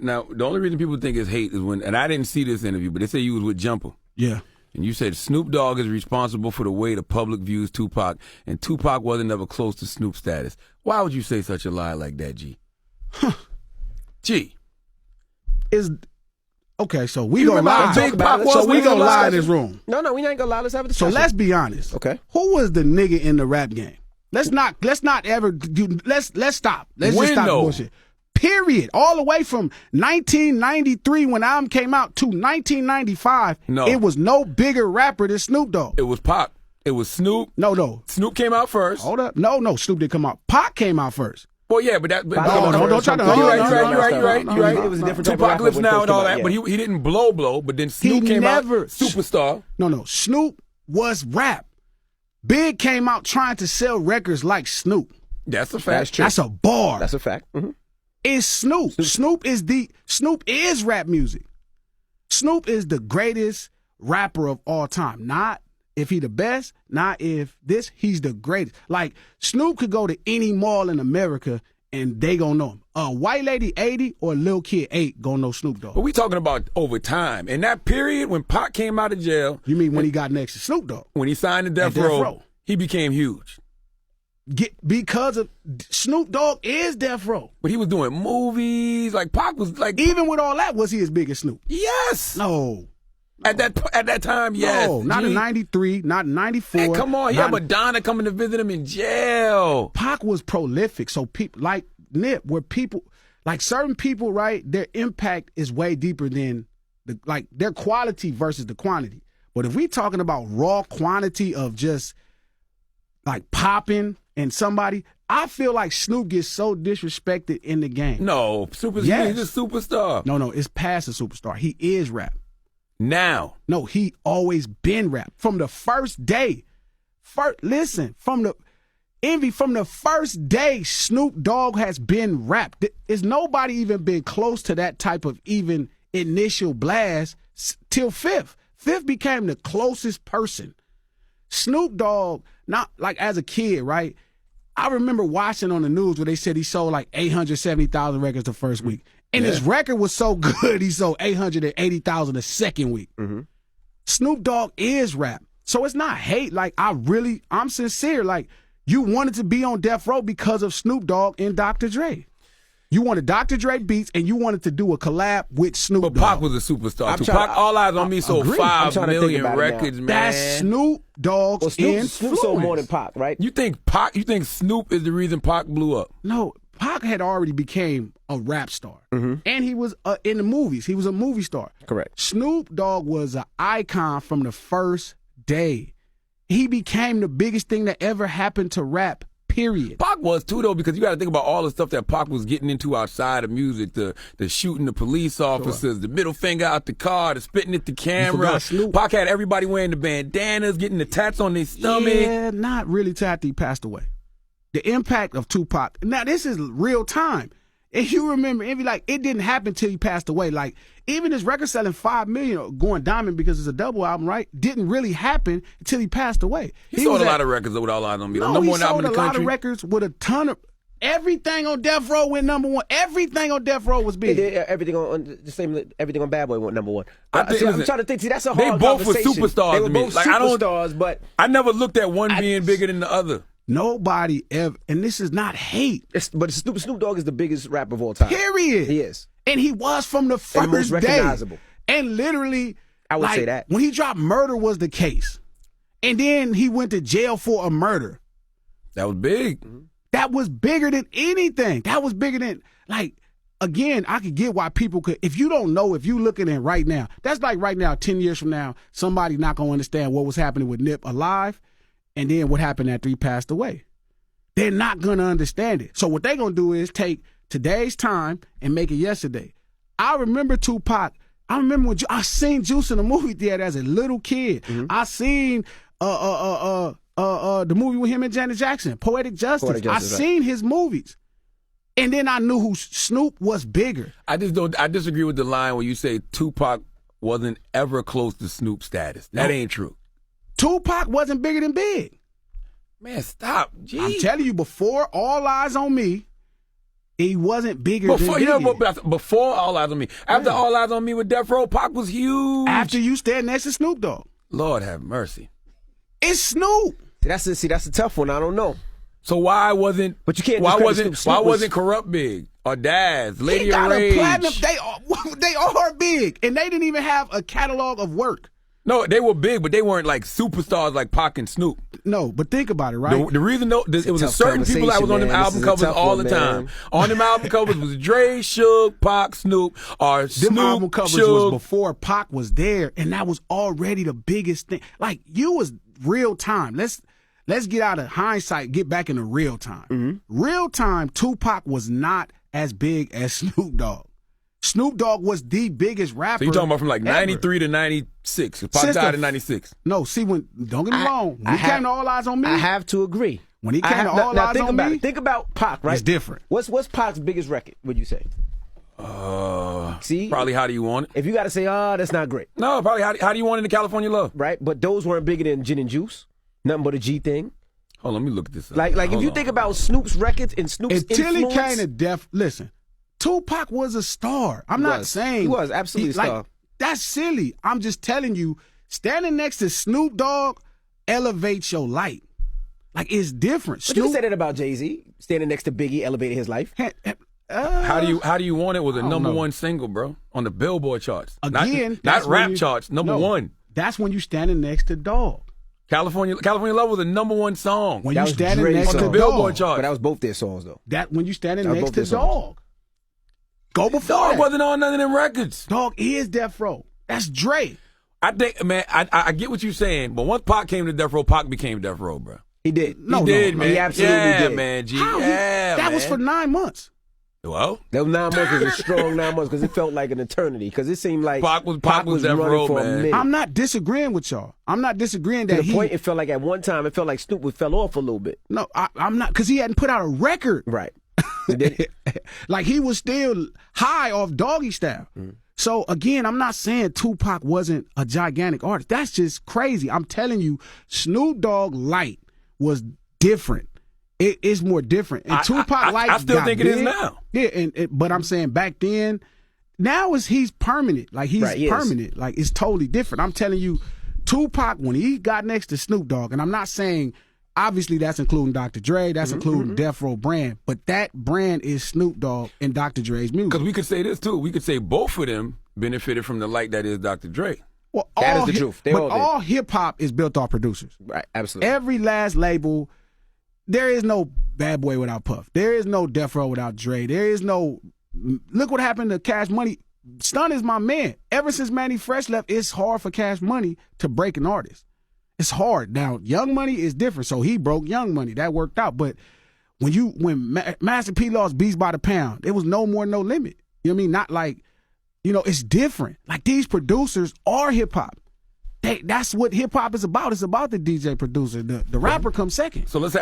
Now, the only reason people think it's hate is when, and I didn't see this interview, but they say you was with Jumper. Yeah. And you said Snoop Dogg is responsible for the way the public views Tupac, and Tupac wasn't ever close to Snoop's status. Why would you say such a lie like that, G? G. Okay, so we gonna lie. In this room. No, we ain't gonna lie. Let's have a discussion. So let's be honest. Okay. Who was the nigga in the rap game? Let's not ever do. Let's stop. Let's just stop the bullshit. Period. All the way from 1993 when album came out to 1995, it was no bigger rapper than Snoop Dogg. It was Pac. It was Snoop. No. Snoop came out first. Hold up. No, Snoop didn't come out. Pac came out first. Well, yeah, but that. Don't try to. You're right. It was a different type of Tupac lives now and all that, yeah. but he didn't blow. But then Snoop came out superstar. No. Snoop was rap. Big came out trying to sell records like Snoop. That's a fact. That's true. That's a bar. That's a fact. Mm-hmm. It's Snoop. Snoop is rap music. Snoop is the greatest rapper of all time. Not if he the best, not if this, he's the greatest. Like, Snoop could go to any mall in America and they gonna know him. A white lady 80 or a little kid 8 gonna know Snoop Dogg. But we talking about over time. In that period when Pac came out of jail. You mean when he got next to Snoop Dogg? When he signed to Death Row, he became huge. Because of Snoop Dogg is Death Row. But he was doing movies. Like, Pac was like. Even with all that, was he as big as Snoop? Yes. No. At that time, yes. No, not in 93, not in 94. Hey, come on, he had Madonna coming to visit him in jail. Pac was prolific, so people like Nip, where people, like certain people, right, their impact is way deeper than, their quality versus the quantity. But if we talking about raw quantity of just, like, popping and somebody, I feel like Snoop gets so disrespected in the game. No, he's a superstar. No, it's past a superstar. He is rap. Now. No, he always been rap. From the first day. From the first day, Snoop Dogg has been rap. Is nobody even been close to that type of even initial blast till Fifth. Fifth became the closest person. Snoop Dogg, not like as a kid, right? I remember watching on the news where they said he sold like 870,000 records the first week. And his record was so good, he sold 880,000 the second week. Mm-hmm. Snoop Dogg is rap. So it's not hate. Like, I'm sincere. Like, you wanted to be on Death Row because of Snoop Dogg and Dr. Dre. You wanted Dr. Dre beats, and you wanted to do a collab with Snoop Dogg. But Pac was a superstar. Pac, All Eyes on Me, sold 5 million records, man. That's Snoop Dogg's influence. Snoop sold more than Pac, right? You think Snoop is the reason Pac blew up? No, Pac had already became a rap star. Mm-hmm. And he was in the movies. He was a movie star. Correct. Snoop Dogg was an icon from the first day. He became the biggest thing that ever happened to rap, period. Pac was too, though, because you got to think about all the stuff that Pac was getting into outside of music, the shooting the police officers, the middle finger out the car, the spitting at the camera. Pac had everybody wearing the bandanas, getting the tats on their stomach. Yeah, not really till after he passed away. The impact of Tupac. Now, this is real time. If you remember, it didn't happen till he passed away. Like, even his record selling 5 million, going diamond because it's a double album, right? Didn't really happen until he passed away. He sold a lot of records with All Eyes on Me. No, he sold a lot of records with a ton of. Everything on Death Row went number one. Everything on Death Row was big. Everything on Bad Boy went number one. I'm trying to think. See, that's a hard They both were conversation. superstars. They were both superstars, but I never looked at one being bigger than the other. Nobody ever, and this is not hate. But Snoop Dogg is the biggest rapper of all time. Period. He is. And he was from the first most recognizable. day. And literally, I would say that. When he dropped Murder was the case. And then he went to jail for a murder. That was big. Mm-hmm. That was bigger than anything. That was bigger than, again, I could get why people could, if you don't know, if you looking at right now, that's like right now, 10 years from now, somebody not going to understand what was happening with Nip alive. And then what happened after he passed away. They're not going to understand it. So what they're going to do is take today's time and make it yesterday. I remember Tupac. I remember when I seen Juice in the movie theater as a little kid. Mm-hmm. I seen the movie with him and Janet Jackson, Poetic Justice. I seen his movies. And then I knew who Snoop was bigger. I disagree with the line where you say Tupac wasn't ever close to Snoop's status. That ain't true. Tupac wasn't bigger than Big. Man, stop. Gee. I'm telling you, before All Eyes on Me, He wasn't bigger before, than Biggie. Before All Eyes on Me. After All Eyes on Me with Death Row, Pac was huge. After you stand next to Snoop Dogg. Lord have mercy. It's Snoop. That's a tough one. I don't know. So why wasn't? But you can't. Why wasn't Corrupt big or Daz? Lady of Rage. Platinum. They are big, and they didn't even have a catalog of work. No, they were big, but they weren't like superstars like Pac and Snoop. No, but think about it, right? The reason it was a certain people that was on them album covers all the time. On them album covers was Dre, Suge, Pac, Snoop, or Snoop, them album covers Suge. was before Pac was there, and that was already the biggest thing. Like, you was real time. Let's get out of hindsight, get back into real time. Mm-hmm. Real time, Tupac was not as big as Snoop Dogg. Snoop Dogg was the biggest rapper. So you talking about from like ever. 93 to 96. Pac died in 96. No, see, don't get me wrong. When he came to All Eyes on Me. I have to agree. When he came to All Eyes on Me. Think about Pac, right? It's different. What's Pac's biggest record, would you say? See? Probably How Do You Want It? If you got to say, that's not great. No, probably How Do You Want It in California Love? Right? But those weren't bigger than Gin and Juice. Nothing but a G thing. Hold on, let me look at this up. Like if you think about Snoop's records and Snoop's Until influence. he came to Def, listen, Tupac was a star. I'm not saying. He was absolutely a star. Like, that's silly. I'm just telling you, standing next to Snoop Dogg elevates your light. Like, it's different. But you said it about Jay-Z. Standing next to Biggie elevated his life. How Do You Want It was a number one single, bro, on the Billboard charts. Again, not rap charts, number one. That's when you standing next to Dogg. California Love was a number one song. When you standing next to the Billboard Dogg. charts. But that was both their songs, though. That when you standing next to Dogg. Go before Dogg that. wasn't on none of them records. Dogg is Death Row. That's Dre. I think, man, I get what you're saying, but once Pac came to Death Row, Pac became Death Row, bro. He did. He did, man. He absolutely did. Man, G. How? That was for 9 months. Well, that 9 months was a strong 9 months because it felt like an eternity. Because it seemed like Pac was Death Row, for man. a minute. I'm not disagreeing with y'all. I'm not disagreeing that to the point it felt like at one time it felt like Snoop fell off a little bit. No, I'm not, because he hadn't put out a record. Right. Like, he was still high off Doggy Style. So again, I'm not saying Tupac wasn't a gigantic artist. That's just crazy. I'm telling you, Snoop Dogg Light was different. It's more different. And Tupac Light, I still think it is now. Yeah, but I'm saying back then, now he's permanent. Like, he's permanent. Like, it's totally different. I'm telling you, Tupac, when he got next to Snoop Dogg, and I'm not saying, obviously that's including Dr. Dre, that's including Death Row brand, but that brand is Snoop Dogg and Dr. Dre's music. Because we could say this too. We could say both of them benefited from the light that is Dr. Dre. Well, that is the truth. All hip hop is built off producers. Right, absolutely. Every last label, there is no Bad Boy without Puff. There is no Death Row without Dre. There is no. Look what happened to Cash Money. Stun is my man. Ever since Manny Fresh left, it's hard for Cash Money to break an artist. It's hard. Now, Young Money is different, so he broke Young Money. That worked out. But when Master P lost Beats by the Pound, it was no more, no limit. You know what I mean? Not like, it's different. Like, these producers are hip hop. That's what hip hop is about. It's about the DJ producer. The rapper comes second. So let's